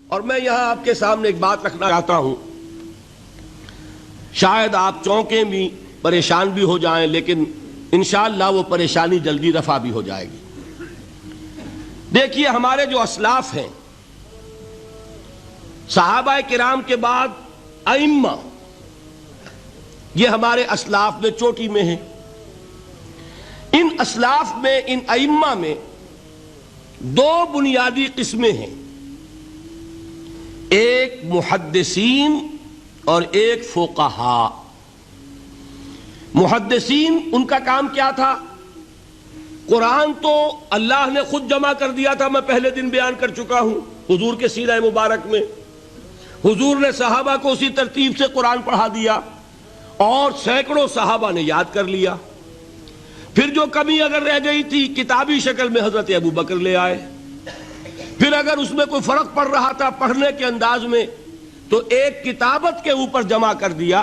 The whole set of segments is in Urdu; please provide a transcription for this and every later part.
اور میں یہاں آپ کے سامنے ایک بات رکھنا چاہتا ہوں، شاید آپ چونکیں بھی پریشان بھی ہو جائیں، لیکن انشاءاللہ وہ پریشانی جلدی رفع بھی ہو جائے گی۔ دیکھیے، ہمارے جو اسلاف ہیں، صحابہ کرام کے بعد ائمہ، یہ ہمارے اسلاف میں چوٹی میں ہیں۔ ان اسلاف میں، ان ائمہ میں دو بنیادی قسمیں ہیں، ایک محدثین اور ایک فقہاء۔ محدثین، ان کا کام کیا تھا؟ قرآن تو اللہ نے خود جمع کر دیا تھا، میں پہلے دن بیان کر چکا ہوں حضور کے سیرہ مبارک میں۔ حضور نے صحابہ کو اسی ترتیب سے قرآن پڑھا دیا اور سینکڑوں صحابہ نے یاد کر لیا۔ پھر جو کمی اگر رہ گئی تھی، کتابی شکل میں حضرت ابو بکر لے آئے۔ پھر اگر اس میں کوئی فرق پڑ رہا تھا پڑھنے کے انداز میں، تو ایک کتابت کے اوپر جمع کر دیا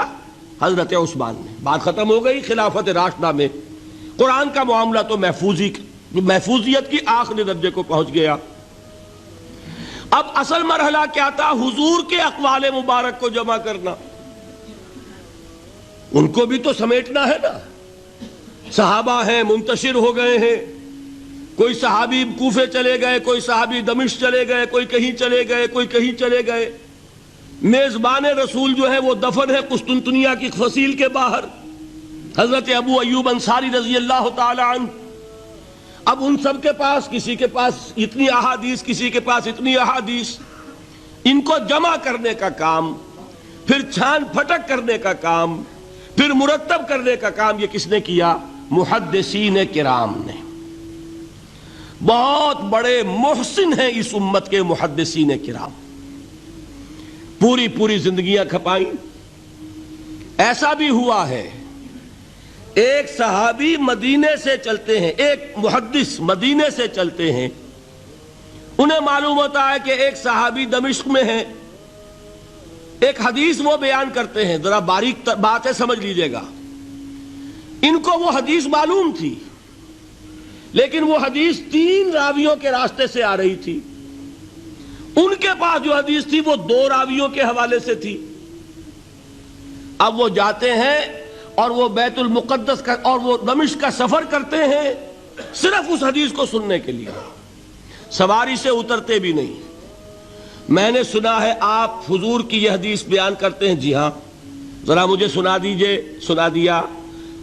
حضرت عثمان نے۔ بات ختم ہو گئی۔ خلافت راشدہ میں قرآن کا معاملہ تو محفوظیت کی آخری درجے کو پہنچ گیا۔ اب اصل مرحلہ کیا تھا؟ حضور کے اقوال مبارک کو جمع کرنا، ان کو بھی تو سمیٹنا ہے نا۔ صحابہ ہیں، منتشر ہو گئے ہیں، کوئی صحابی کوفے چلے گئے، کوئی صحابی دمشق چلے گئے، کوئی کہیں چلے گئے، کوئی کہیں چلے گئے۔ میزبان رسول جو ہے وہ دفن ہے قسطنطنیہ کی فصیل کے باہر، حضرت ابو ایوب انصاری رضی اللہ تعالی عنہ۔ اب ان سب کے پاس، کسی کے پاس اتنی احادیث، کسی کے پاس اتنی احادیث، ان کو جمع کرنے کا کام، پھر چھان پھٹک کرنے کا کام، پھر مرتب کرنے کا کام، یہ کس نے کیا؟ محدثین کرام نے۔ بہت بڑے محسن ہیں اس امت کے محدثین کرام، پوری زندگیاں کھپائیں۔ ایسا بھی ہوا ہے، ایک صحابی مدینے سے چلتے ہیں، ایک محدث مدینے سے چلتے ہیں، انہیں معلوم ہوتا ہے کہ ایک صحابی دمشق میں ہے، ایک حدیث وہ بیان کرتے ہیں، ذرا باریک بات ہے، سمجھ لیجئے گا۔ ان کو وہ حدیث معلوم تھی، لیکن وہ حدیث 3 راویوں کے راستے سے آ رہی تھی۔ ان کے پاس جو حدیث تھی وہ 2 راویوں کے حوالے سے تھی۔ اب وہ جاتے ہیں اور وہ بیت المقدس کا اور وہ دمشق کا سفر کرتے ہیں صرف اس حدیث کو سننے کے لیے، سواری سے اترتے بھی نہیں۔ میں نے سنا ہے آپ حضور کی یہ حدیث بیان کرتے ہیں، جی ہاں، ذرا مجھے سنا دیجئے۔ سنا دیا،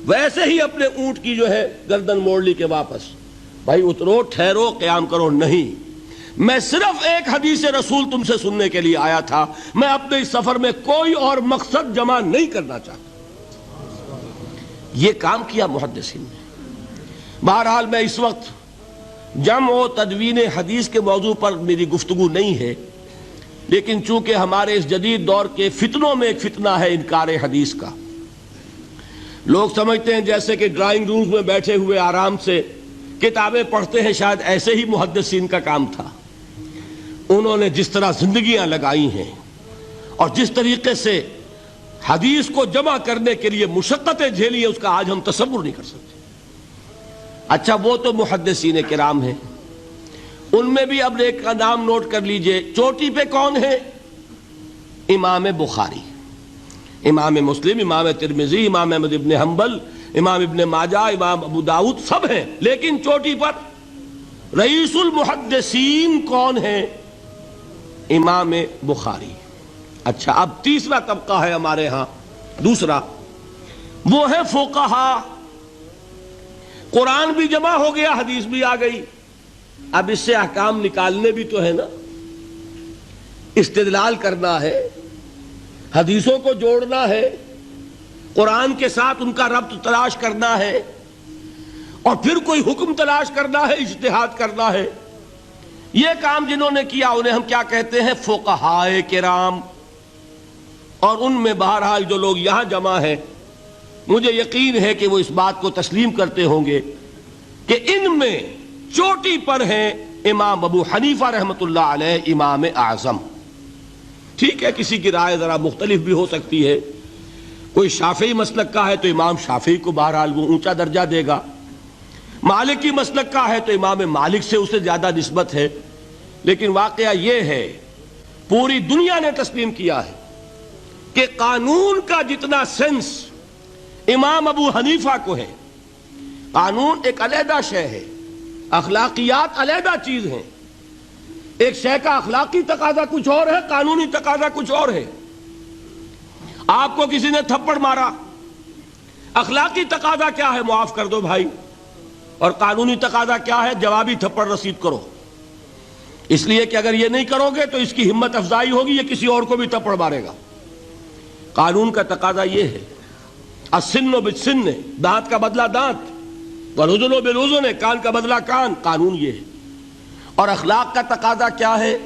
ویسے ہی اپنے اونٹ کی جو ہے گردن موڑ لی کہ واپس، بھائی اترو، ٹھہرو، قیام کرو۔ نہیں، میں صرف ایک حدیث رسول تم سے سننے کے لیے آیا تھا، میں اپنے اس سفر میں کوئی اور مقصد جمع نہیں کرنا چاہتا۔ یہ کام کیا محدثین نے۔ بہرحال میں اس وقت جمع و تدوین حدیث کے موضوع پر میری گفتگو نہیں ہے، لیکن چونکہ ہمارے اس جدید دور کے فتنوں میں ایک فتنہ ہے انکار حدیث کا۔ لوگ سمجھتے ہیں جیسے کہ ڈرائنگ رومز میں بیٹھے ہوئے آرام سے کتابیں پڑھتے ہیں، شاید ایسے ہی محدثین کا کام تھا۔ انہوں نے جس طرح زندگیاں لگائی ہیں اور جس طریقے سے حدیث کو جمع کرنے کے لیے مشقتیں جھیلی ہیں، اس کا آج ہم تصور نہیں کر سکتے۔ اچھا، وہ تو محدثین کرام ہیں، ان میں بھی اب ایک کا نام نوٹ کر لیجئے۔ چوٹی پہ کون ہے؟ امام بخاری، امام مسلم، امام ترمذی، امام احمد ابن حنبل، امام ابن ماجہ، امام ابو داؤد، سب ہیں، لیکن چوٹی پر رئیس المحدثین کون ہے؟ امام بخاری۔ اچھا، اب تیسرا طبقہ ہے ہمارے ہاں، دوسرا، وہ ہے فقہاء۔ قرآن بھی جمع ہو گیا، حدیث بھی آ گئی، اب اس سے احکام نکالنے بھی تو ہے نا، استدلال کرنا ہے، حدیثوں کو جوڑنا ہے، قرآن کے ساتھ ان کا ربط تلاش کرنا ہے، اور پھر کوئی حکم تلاش کرنا ہے، اجتہاد کرنا ہے۔ یہ کام جنہوں نے کیا انہیں ہم کیا کہتے ہیں؟ فقہاء کرام۔ اور ان میں بہرحال جو لوگ یہاں جمع ہیں، مجھے یقین ہے کہ وہ اس بات کو تسلیم کرتے ہوں گے کہ ان میں چوٹی پر ہیں امام ابو حنیفہ رحمۃ اللہ علیہ، امام اعظم۔ ٹھیک ہے، کسی کی رائے ذرا مختلف بھی ہو سکتی ہے، کوئی شافعی مسلک کا ہے تو امام شافعی کو بہرحال وہ اونچا درجہ دے گا، مالکی مسلک کا ہے تو امام مالک سے اسے زیادہ نسبت ہے۔ لیکن واقعہ یہ ہے پوری دنیا نے تسلیم کیا ہے کہ قانون کا جتنا سینس امام ابو حنیفہ کو ہے، قانون ایک علیحدہ شے ہے، اخلاقیات علیحدہ چیز ہیں، ایک شے کا اخلاقی تقاضا کچھ اور ہے، قانونی تقاضا کچھ اور ہے۔ آپ کو کسی نے تھپڑ مارا، اخلاقی تقاضا کیا ہے؟ معاف کر دو بھائی، اور قانونی تقاضا کیا ہے؟ جوابی تھپڑ رسید کرو، اس لیے کہ اگر یہ نہیں کرو گے تو اس کی ہمت افزائی ہوگی، یہ کسی اور کو بھی تھپڑ مارے گا۔ قانون کا تقاضا یہ ہے، السن بالسن، دانت کا بدلہ دانت، والاذن بالاذن، کان کا بدلہ کان، قانون یہ ہے۔ اور اخلاق کا تقاضا کیا ہے؟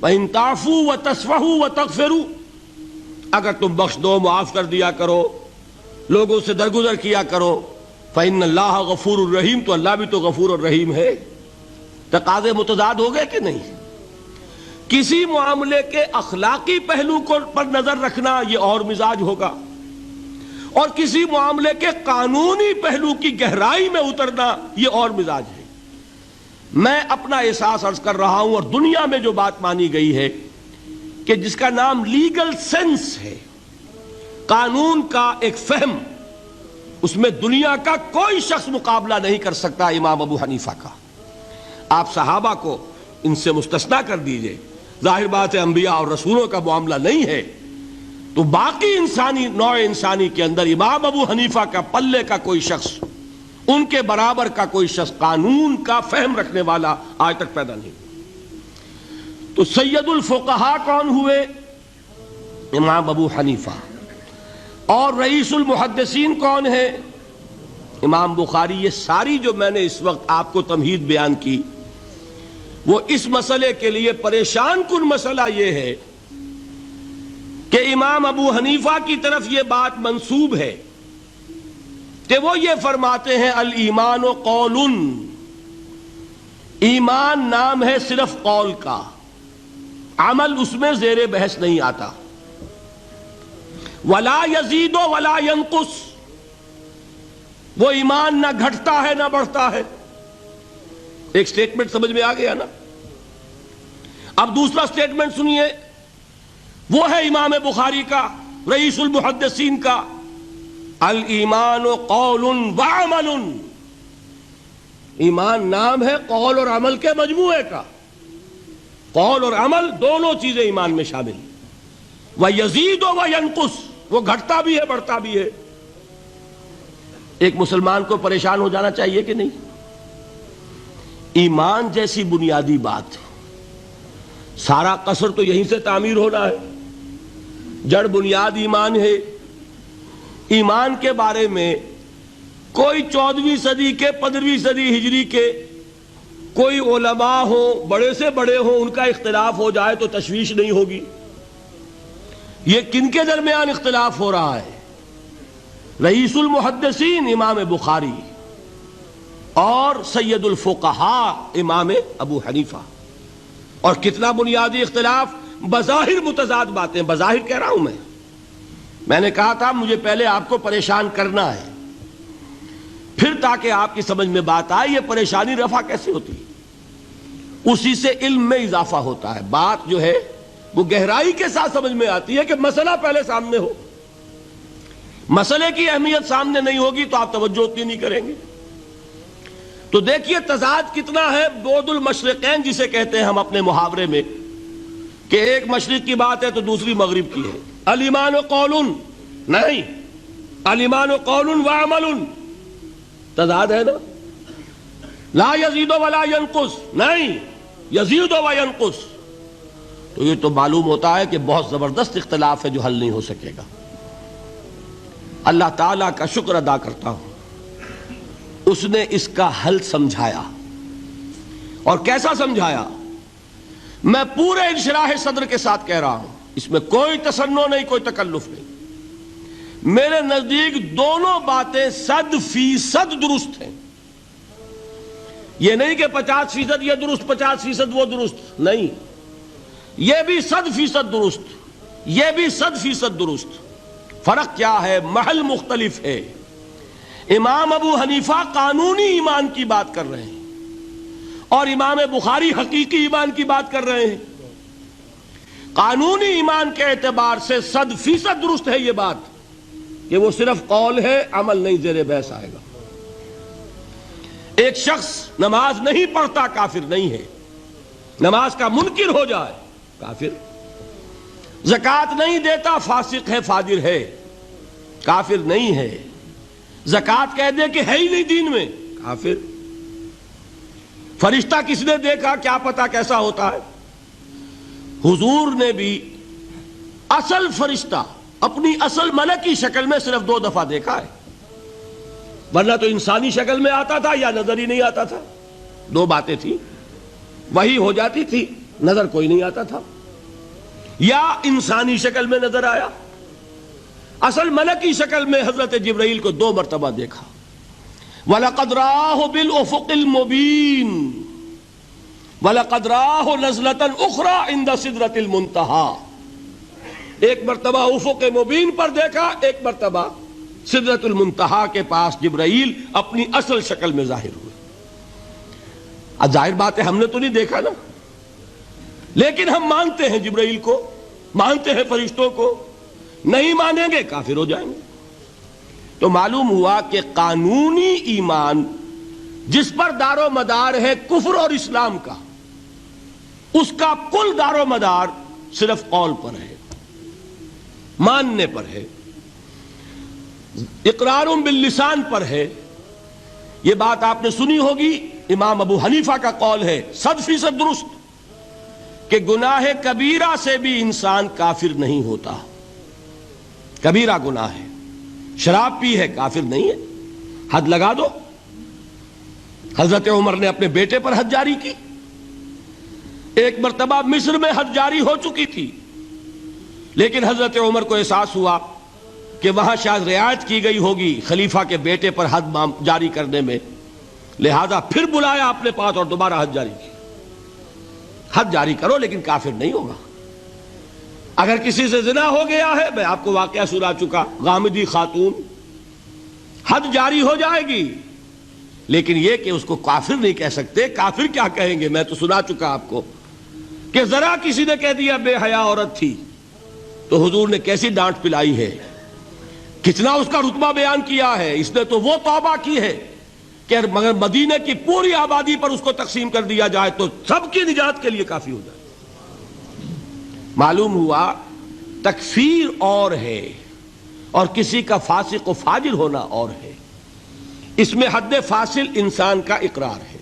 وَإِن تَعْفُوا وَتَصْفَحُوا وَتَغْفِرُوا، اگر تم بخش دو، معاف کر دیا کرو، لوگوں سے درگزر کیا کرو، فَإِنَّ اللَّهَ غَفُورٌ رَحِيمٌ، تو اللہ بھی تو غفور الرحیم ہے۔ تقاضے متضاد ہو گئے کہ نہیں؟ کسی معاملے کے اخلاقی پہلو پر نظر رکھنا یہ اور مزاج ہوگا، اور کسی معاملے کے قانونی پہلو کی گہرائی میں اترنا یہ اور مزاج ہے۔ میں اپنا احساس عرض کر رہا ہوں، اور دنیا میں جو بات مانی گئی ہے کہ جس کا نام لیگل سینس ہے، قانون کا ایک فہم، اس میں دنیا کا کوئی شخص مقابلہ نہیں کر سکتا امام ابو حنیفہ کا۔ آپ صحابہ کو ان سے مستثنیٰ کر دیجئے، ظاہر بات ہے انبیاء اور رسولوں کا معاملہ نہیں ہے، تو باقی انسانی نوع انسانی کے اندر امام ابو حنیفہ کا پلے کا کوئی شخص، ان کے برابر کا کوئی شخص قانون کا فہم رکھنے والا آج تک پیدا نہیں۔ تو سید الفقہاء کون ہوئے؟ امام ابو حنیفہ۔ اور رئیس المحدثین کون ہے؟ امام بخاری۔ یہ ساری جو میں نے اس وقت آپ کو تمہید بیان کی، وہ اس مسئلے کے لیے پریشان کن مسئلہ یہ ہے کہ امام ابو حنیفہ کی طرف یہ بات منسوب ہے کہ وہ یہ فرماتے ہیں الایمان قول، ایمان نام ہے صرف قول کا، عمل اس میں زیر بحث نہیں آتا۔ ولا یزید ولا ینقص، وہ ایمان نہ گھٹتا ہے نہ بڑھتا ہے۔ ایک سٹیٹمنٹ سمجھ میں آ گیا نا؟ اب دوسرا سٹیٹمنٹ سنیے، وہ ہے امام بخاری کا، رئیس المحدثین کا، الایمان قول وعمل، ایمان نام ہے قول اور عمل کے مجموعے کا، قول اور عمل دونوں چیزیں ایمان میں شامل۔ وَيَزِيدُ وَيَنْقُصُ، وہ گھٹتا بھی ہے بڑھتا بھی ہے۔ ایک مسلمان کو پریشان ہو جانا چاہیے کہ نہیں؟ ایمان جیسی بنیادی بات، سارا قصر تو یہیں سے تعمیر ہونا ہے، جڑ بنیاد ایمان ہے۔ ایمان کے بارے میں کوئی 14ویں صدی کے 15ویں صدی ہجری کے کوئی علماء ہوں، بڑے سے بڑے ہوں، ان کا اختلاف ہو جائے تو تشویش نہیں ہوگی۔ یہ کن کے درمیان اختلاف ہو رہا ہے؟ رئیس المحدثین امام بخاری اور سید الفقہاء امام ابو حنیفہ۔ اور کتنا بنیادی اختلاف، بظاہر متضاد باتیں، بظاہر کہہ رہا ہوں میں نے کہا تھا مجھے پہلے آپ کو پریشان کرنا ہے، پھر تاکہ آپ کی سمجھ میں بات آئے یہ پریشانی رفع کیسے ہوتی ہے، اسی سے علم میں اضافہ ہوتا ہے۔ بات جو ہے وہ گہرائی کے ساتھ سمجھ میں آتی ہے کہ مسئلہ پہلے سامنے ہو۔ مسئلے کی اہمیت سامنے نہیں ہوگی تو آپ توجہ اتنی نہیں کریں گے۔ تو دیکھیے تضاد کتنا ہے، بعد المشرقین جسے کہتے ہیں ہم اپنے محاورے میں، کہ ایک مشرق کی بات ہے تو دوسری مغرب کی ہے۔ الایمان قول، نہیں، الایمان قول وعمل، تضاد ہے نا۔ لا یزید ولا ینقص، نہیں، یزید وینقص، تو یہ تو معلوم ہوتا ہے کہ بہت زبردست اختلاف ہے جو حل نہیں ہو سکے گا۔ اللہ تعالیٰ کا شکر ادا کرتا ہوں، اس نے اس کا حل سمجھایا۔ اور کیسا سمجھایا؟ میں پورے انشراح صدر کے ساتھ کہہ رہا ہوں، اس میں کوئی تصنع نہیں، کوئی تکلف نہیں۔ میرے نزدیک دونوں باتیں 100% درست ہیں۔ یہ نہیں کہ 50% یہ درست 50% وہ درست، نہیں، یہ بھی 100% درست، یہ بھی 100% درست۔ فرق کیا ہے؟ محل مختلف ہے۔ امام ابو حنیفہ قانونی ایمان کی بات کر رہے ہیں اور امام بخاری حقیقی ایمان کی بات کر رہے ہیں۔ قانونی ایمان کے اعتبار سے 100% درست ہے یہ بات کہ وہ صرف قول ہے، عمل نہیں، زیر بحث آئے گا۔ ایک شخص نماز نہیں پڑھتا کافر نہیں ہے، نماز کا منکر ہو جائے کافر، زکوٰۃ نہیں دیتا فاسق ہے، فاجر ہے، کافر نہیں ہے، زکوٰۃ کہہ دے کہ ہے ہی نہیں دین میں، کافر۔ فرشتہ کس نے دیکھا، کیا پتا کیسا ہوتا ہے؟ حضور نے بھی اصل فرشتہ اپنی اصل ملکی شکل میں صرف 2 دفعہ دیکھا ہے، ورنہ تو انسانی شکل میں آتا تھا یا نظر ہی نہیں آتا تھا۔ 2 باتیں تھیں، وہی ہو جاتی تھی، نظر کوئی نہیں آتا تھا، یا انسانی شکل میں نظر آیا۔ اصل ملکی شکل میں حضرت جبرائیل کو 2 مرتبہ دیکھا۔ وَلَقَدْ رَآهُ بِالْأُفُقِ الْمُبِينِ وَلَقَدْ رَآهُ نَزْلَةً أُخْرَى عِنْدَ سِدْرَةِ الْمُنْتَهَى، ایک مرتبہ افق مبین پر دیکھا، ایک مرتبہ سدرۃ المنتہا کے پاس جبرائیل اپنی اصل شکل میں ظاہر ہوئے۔ اب ظاہر بات ہے ہم نے تو نہیں دیکھا نا، لیکن ہم مانتے ہیں جبرائیل کو، مانتے ہیں فرشتوں کو، نہیں مانیں گے کافر ہو جائیں گے۔ تو معلوم ہوا کہ قانونی ایمان جس پر دار و مدار ہے کفر اور اسلام کا، اس کا کل دار و مدار صرف قول پر ہے، ماننے پر ہے، اقرار باللسان پر ہے۔ یہ بات آپ نے سنی ہوگی، امام ابو حنیفہ کا قول ہے 100% درست کہ گناہ کبیرہ سے بھی انسان کافر نہیں ہوتا۔ کبیرہ گناہ ہے، شراب پی ہے، کافر نہیں ہے، حد لگا دو۔ حضرت عمر نے اپنے بیٹے پر حد جاری کی، ایک مرتبہ مصر میں حد جاری ہو چکی تھی، لیکن حضرت عمر کو احساس ہوا کہ وہاں شاید رعایت کی گئی ہوگی خلیفہ کے بیٹے پر حد جاری کرنے میں، لہذا پھر بلایا اپنے پاس اور دوبارہ حد جاری کی۔ حد جاری کرو لیکن کافر نہیں ہوگا۔ اگر کسی سے زنا ہو گیا ہے، میں آپ کو واقعہ سنا چکا، غامدی خاتون، حد جاری ہو جائے گی، لیکن یہ کہ اس کو کافر نہیں کہہ سکتے۔ کافر کیا کہیں گے؟ میں تو سنا چکا آپ کو کہ ذرا کسی نے کہہ دیا بے حیا عورت تھی تو حضور نے کیسی ڈانٹ پلائی ہے، کتنا اس کا رتبہ بیان کیا ہے۔ اس نے تو وہ توبہ کی ہے کہ مگر مدینے کی پوری آبادی پر اس کو تقسیم کر دیا جائے تو سب کی نجات کے لیے کافی ہو جائے۔ معلوم ہوا تکفیر اور ہے اور کسی کا فاسق و فاجر ہونا اور ہے، اس میں حد فاصل انسان کا اقرار ہے۔